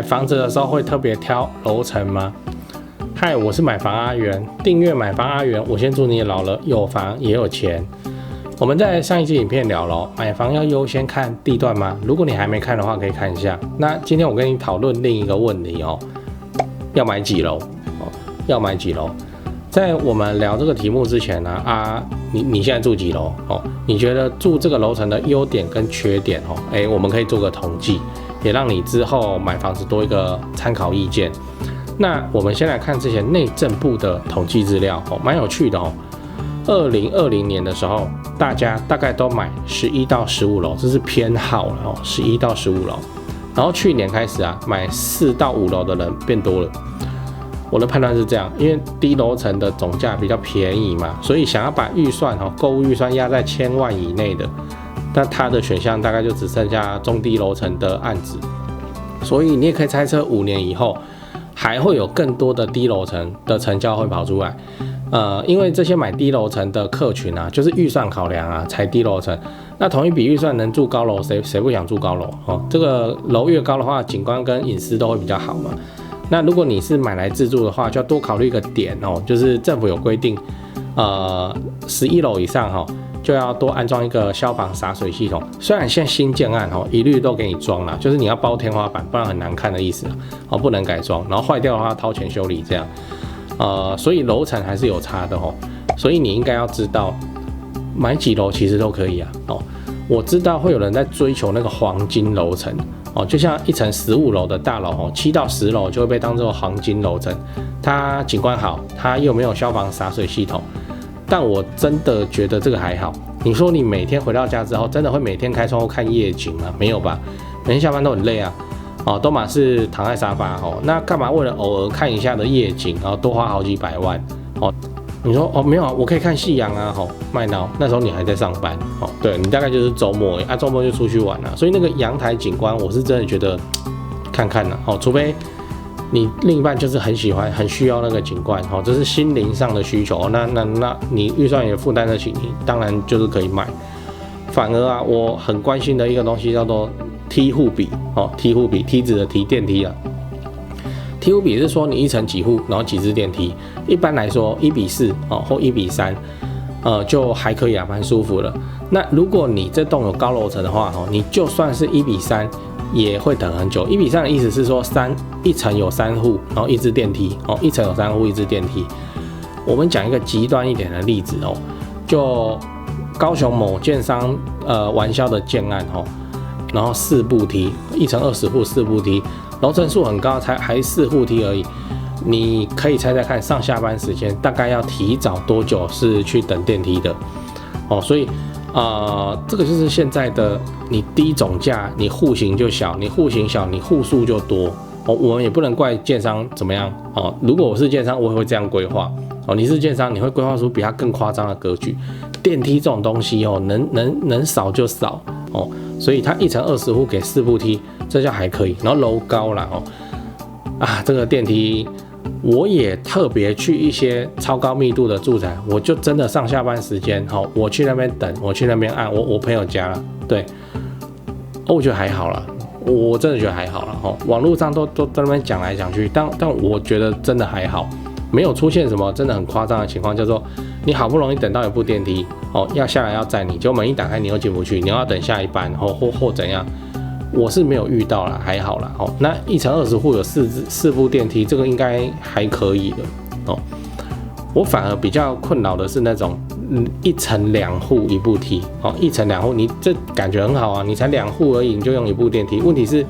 房子的时候会特别挑楼层吗？嗨，我是买房阿元，订阅买房阿元，我先祝你老了有房也有钱。我们在上一期影片聊了，买房要优先看地段吗？如果你还没看的话，可以看一下。那今天我跟你讨论另一个问题哦，要买几楼？要买几楼？在我们聊这个题目之前呢，你现在住几楼？你觉得住这个楼层的优点跟缺点我们可以做个统计，也让你之后买房子多一个参考意见。那我们先来看之前内政部的统计资料，蛮有趣的2020年的时候，大家大概都买11到15楼，这是偏好了11到15楼。然后去年开始买4到5楼的人变多了。我的判断是这样，因为低楼层的总价比较便宜嘛，所以想要把预算购物预算压在1000万以内的，那它的选项大概就只剩下中低楼层的案子。所以你也可以猜测5年以后还会有更多的低楼层的成交会跑出来。因为这些买低楼层的客群就是预算考量才低楼层。那同一笔预算能住高楼，谁不想住高楼？这个楼越高的话，景观跟隐私都会比较好嘛。那如果你是买来自住的话，就要多考虑一个点就是政府有规定，11楼以上就要多安装一个消防洒水系统。虽然现在新建案一律都给你装了，就是你要包天花板，不然很难看的意思不能改装，然后坏掉的话掏钱修理这样。所以楼层还是有差的所以你应该要知道买几楼其实都可以我知道会有人在追求那个黄金楼层就像一层15楼的大楼7到10楼就会被当作黄金楼层，它景观好，它又没有消防洒水系统。但我真的觉得这个还好。你说你每天回到家之后，真的会每天开窗户看夜景吗？没有吧，每天下班都很累都嘛是躺在沙发那干嘛为了偶尔看一下的夜景，然后多花好几百万你说没有我可以看夕阳麦闹，那时候你还在上班对，你大概就是周末周末就出去玩所以那个阳台景观我是真的觉得看看除非你另一半就是很喜欢很需要那个景观这是心灵上的需求，那你预算也负担得起，你当然就是可以买。反而我很关心的一个东西叫做梯户比梯户比，梯子的梯，电梯梯户比是说你一层几户，然后几支电梯。一般来说1:4或1:3，就还可以蛮舒服的。那如果你这栋有高楼层的话你就算是1:3也会等很久。1:3的意思是说一层有3户，然后一支电梯一层有3户一支电梯。我们讲一个极端一点的例子就高雄某建商玩销的建案然后4步梯，一层20户4步梯，楼层数很高，还4户梯而已。你可以猜猜看，上下班时间大概要提早多久是去等电梯的所以这个就是现在的你低总价，你户型就小，你户型小，你户数就多我们也不能怪建商怎么样如果我是建商，我也会这样规划你是建商，你会规划出比它更夸张的格局。电梯这种东西能少就少所以它一层20户给4步梯，这叫还可以。然后楼高啦这个电梯我也特别去一些超高密度的住宅，我就真的上下班时间我去那边等，我去那边按我朋友家了，对我觉得还好啦，我真的觉得还好啦网络上都在那边讲来讲去，但我觉得真的还好，没有出现什么真的很夸张的情况，叫做你好不容易等到一部电梯要下来要载你，结果门一打开你又进不去，你要等下一班或怎样，我是没有遇到啦，还好啦那一层20户有4部电梯，这个应该还可以的我反而比较困扰的是那种一层2户1部梯一层2户，你这感觉很好你才2户而已，你就用1部电梯，问题是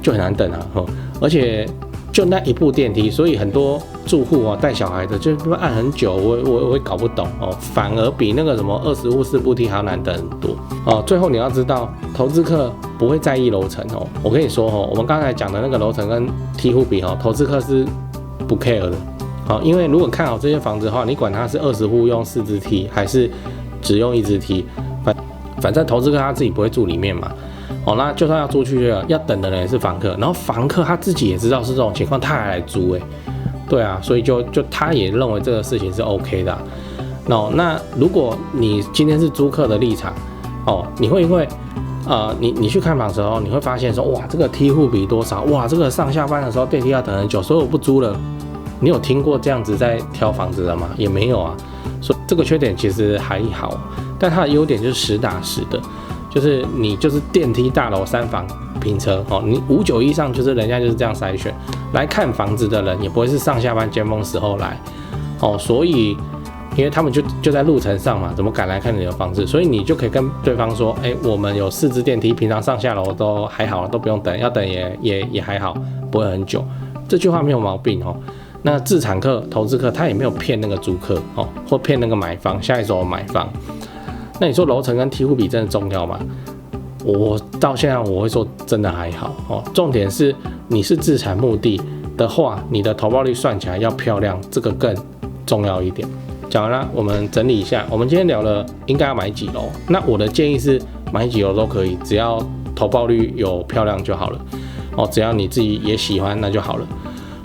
就很难等而且就那1部电梯，所以很多住户带小孩的就按很久，我会搞不懂反而比那个什么20户4部梯还要难等很多最后你要知道，投资客不会在意楼层我跟你说我们刚才讲的那个楼层跟梯户比投资客是不 care 的因为如果看好这些房子的话，你管它是20户用4支梯还是只用1支梯，反正投资客他自己不会住里面嘛那就算要租去了，要等的人也是房客，然后房客他自己也知道是这种情况，他还来租对所以就他也认为这个事情是 OK 的那如果你今天是租客的立场你会因为你去看房的时候，你会发现说，哇，这个梯户比多少？哇，这个上下班的时候电梯要等很久，所以我不租了。你有听过这样子在挑房子的吗？也没有啊。所以这个缺点其实还好，但它的优点就是实打实的，就是你就是电梯大楼3房平车哦，你591以上就是人家就是这样筛选来看房子的人，也不会是上下班尖峰时候来哦，所以因为他们就在路程上嘛，怎么敢来看你的房子？所以你就可以跟对方说，我们有4支电梯，平常上下楼都还好，都不用等，要等也还好，不会很久。这句话没有毛病哦。那自产客、投资客，他也没有骗那个租客哦，或骗那个买方，下一手买方。那你说楼层跟梯户比真的重要吗？我到现在我会说真的还好哦。重点是你是自产目的的话，你的投报率算起来要漂亮，这个更重要一点。讲完了，我们整理一下，我们今天聊了应该要买几楼。那我的建议是买几楼都可以，只要投报率有漂亮就好了哦，只要你自己也喜欢那就好了。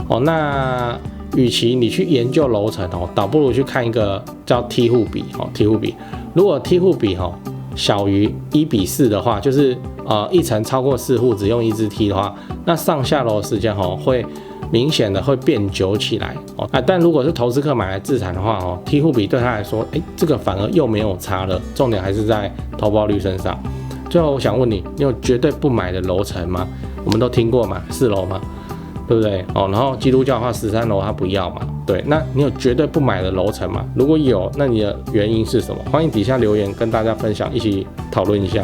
哦，那与其你去研究楼层哦，倒不如去看一个叫梯户比哦。梯户比，如果梯户比哦小于1:4的话，就是一层超过4户只用1支梯的话，那上下楼的时间哦会明显的会变久起来哦。但如果是投资客买来自产的话哦，梯户比对他来说，这个反而又没有差了。重点还是在投报率身上。最后我想问你，你有绝对不买的楼层吗？我们都听过嘛，4楼嘛。对不对哦？然后基督教的话13楼他不要嘛，对，那你有绝对不买的楼层吗？如果有，那你的原因是什么？欢迎底下留言跟大家分享，一起讨论一下。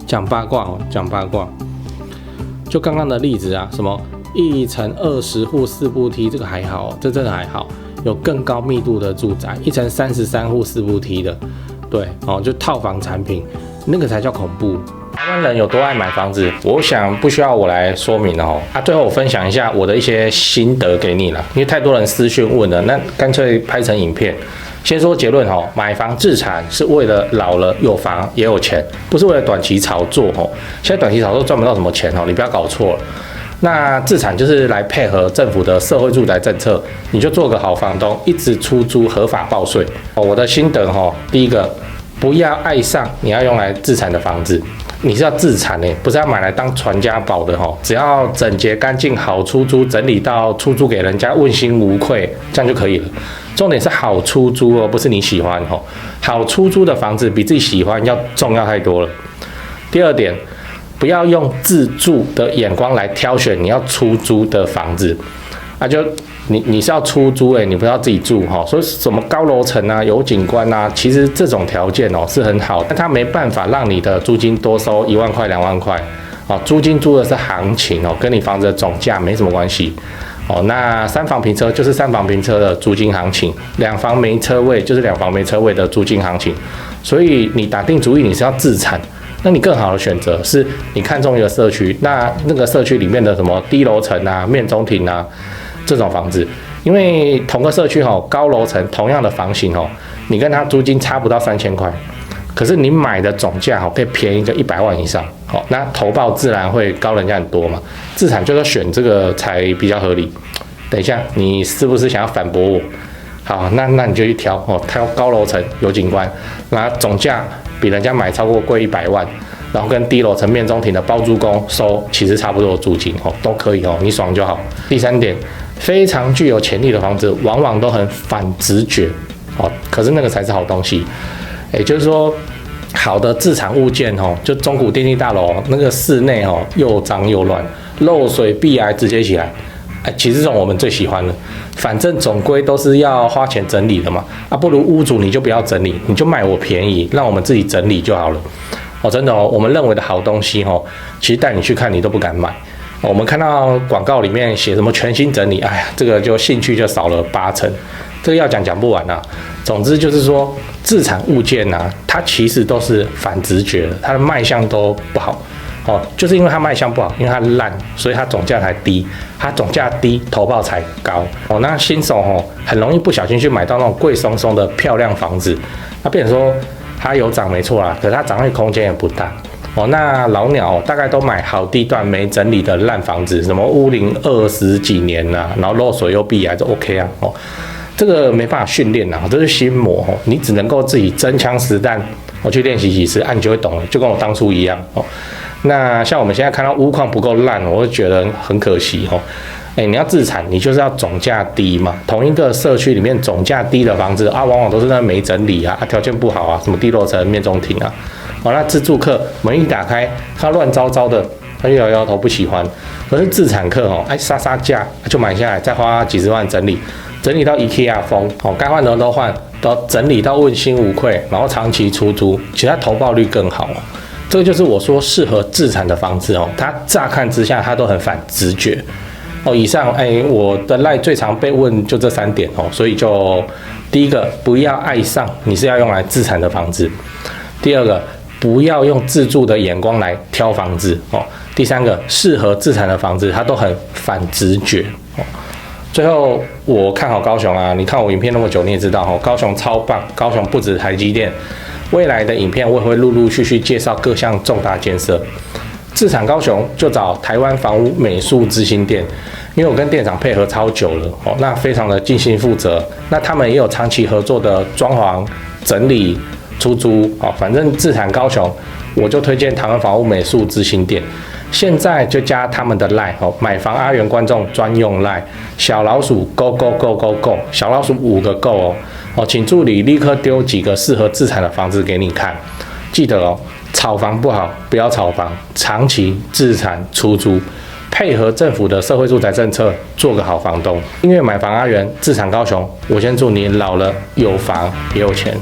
讲八卦哦，讲八卦。就刚刚的例子啊，什么1层20户4步梯，这个还好，这真的还好。有更高密度的住宅，1层33户4步梯的，对哦，就套房产品，那个才叫恐怖。台湾人有多爱买房子，我想不需要我来说明哦。最后我分享一下我的一些心得给你了，因为太多人私讯问了，那干脆拍成影片。先说结论哦，买房自产是为了老了有房也有钱，不是为了短期炒作哦。现在短期炒作赚不到什么钱哦，你不要搞错了。那自产就是来配合政府的社会住宅政策，你就做个好房东，一直出租合法报税哦。我的心得哦，第一个，不要爱上你要用来自产的房子。你是要自产不是要买来当传家宝的哦。只要整洁干净、好出租，整理到出租给人家问心无愧，这样就可以了。重点是好出租哦，不是你喜欢哦。好出租的房子比自己喜欢要重要太多了。第二点，不要用自住的眼光来挑选你要出租的房子就你是要出租你不是要自己住所以什么高楼层啊、有景观啊，其实这种条件是很好，但它没办法让你的租金多收1万块、2万块租金租的是行情跟你房子的总价没什么关系那3房平车就是3房平车的租金行情，2房没车位就是2房没车位的租金行情，所以你打定主意你是要自产。那你更好的选择是你看中一个社区，那个社区里面的什么低楼层啊、面中庭啊这种房子，因为同个社区高楼层同样的房型你跟它租金差不到3000块，可是你买的总价可以便宜个100万以上那投报自然会高人家很多嘛。自产就是选这个才比较合理。等一下，你是不是想要反驳我？好，那你就去挑高楼层有景观，那总价比人家买超过贵100万，然后跟低楼层面中庭的包租公收其实差不多的租金都可以你爽就好。第三点，非常具有潜力的房子往往都很反直觉可是那个才是好东西。也就是说，好的自产物件就中古电梯大楼那个室内又脏又乱，漏水壁癌直接起来。其实这种我们最喜欢了，反正总归都是要花钱整理的嘛，不如屋主你就不要整理，你就卖我便宜，让我们自己整理就好了真的我们认为的好东西其实带你去看你都不敢买我们看到广告里面写什么全新整理，这个就兴趣就少了80%，这个要讲不完啊。总之就是说，自产物件它其实都是反直觉的，它的卖相都不好就是因为它卖相不好，因为它烂，所以它总价才低，它总价低，投报才高那新手很容易不小心去买到那种贵松松的漂亮房子，那变成说它有涨没错啦，可是它涨上去空间也不大那老鸟大概都买好地段没整理的烂房子，什么屋龄20几年然后漏水又壁癌就 OK 这个没办法训练这是心魔你只能够自己真枪实弹我去练习几次，你就会懂了，就跟我当初一样哦。那像我们现在看到屋况不够烂，我会觉得很可惜哦。你要自产，你就是要总价低嘛。同一个社区里面总价低的房子啊，往往都是那没整理啊，条件不好啊，什么地落层、面中庭啊。那自住客门一打开，他乱糟糟的，他就摇摇头不喜欢。可是自产客杀杀价就买下来，再花几十万整理到 IKEA 风该换的都换，都整理到问心无愧，然后长期出租，其实它投报率更好。这个就是我说适合自产的房子它乍看之下它都很反直觉以上我的赖最常被问就这3点所以就第一个不要爱上你是要用来自产的房子，第二个不要用自住的眼光来挑房子第三个适合自产的房子它都很反直觉最后我看好高雄啊，你看我影片那么久你也知道高雄超棒，高雄不止台积电。未来的影片我也会陆陆续续介绍各项重大建设。自产高雄就找台湾房屋美术之星店，因为我跟店长配合超久了那非常的尽心负责。那他们也有长期合作的装潢、整理、出租反正自产高雄我就推荐台湾房屋美术之星店。现在就加他们的 LINE 买房阿元观众专用 LINE 小老鼠 go go go go go 小老鼠5个 go 请助理立刻丢几个适合自产的房子给你看。记得炒房不好，不要炒房，长期自产出租，配合政府的社会住宅政策，做个好房东。因为买房阿元自产高雄，我先祝你老了有房也有钱。